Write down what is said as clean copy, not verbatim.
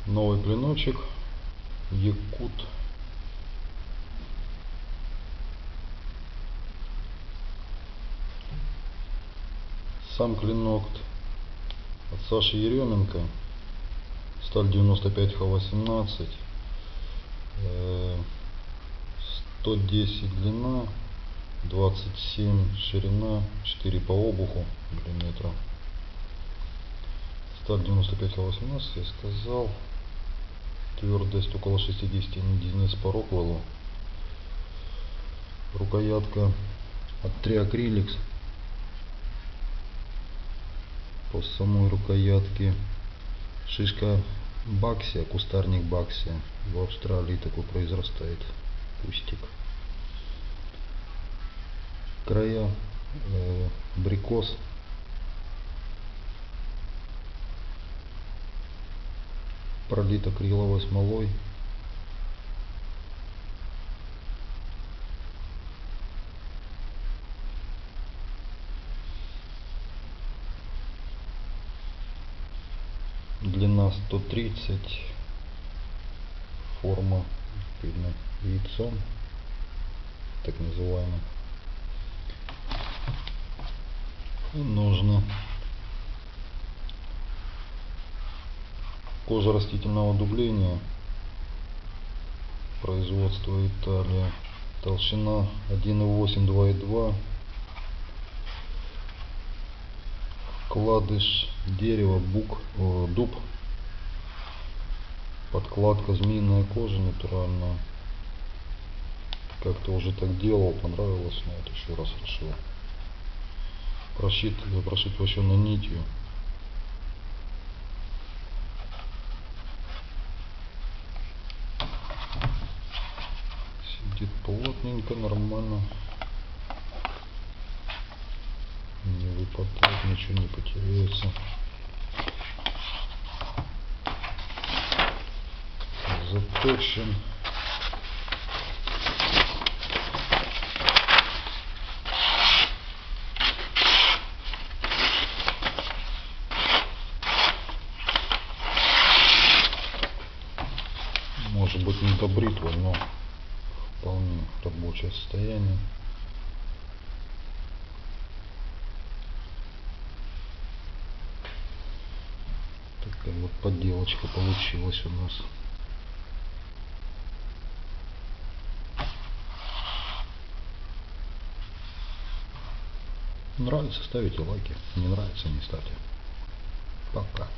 Новый клиночек Якут. Сам клинок от Саши Еременко. Сталь 95Х18. 110 длина, 27 ширина, 4 по обуху миллиметра. Сталь 95Х18, я сказал. Твердость около 60 единиц по Роквеллу. Рукоятка от Triacrylics. По самой рукоятке шишка баксия, кустарник баксия. В Австралии такой произрастает кустик. Края абрикос. Пролит акриловой смолой. Длина 130. Форма видно яйцом, так называемый. И ножны. Кожа растительного дубления. Производство Италия. Толщина 1,8, 2,2. Вкладыш дерева, дуб. Подкладка змеиная кожа натуральная. Как-то уже так делал, понравилось, но вот еще раз решил. Прошит вощеной нитью. Сидит плотненько, нормально. Не выпадает, ничего не потеряется. Заточен. Может быть, не до бритвы, но вполне рабочее состояние. Такая вот подделочка получилась у нас. Нравится, ставите лайки. Не нравится, не ставьте. Пока.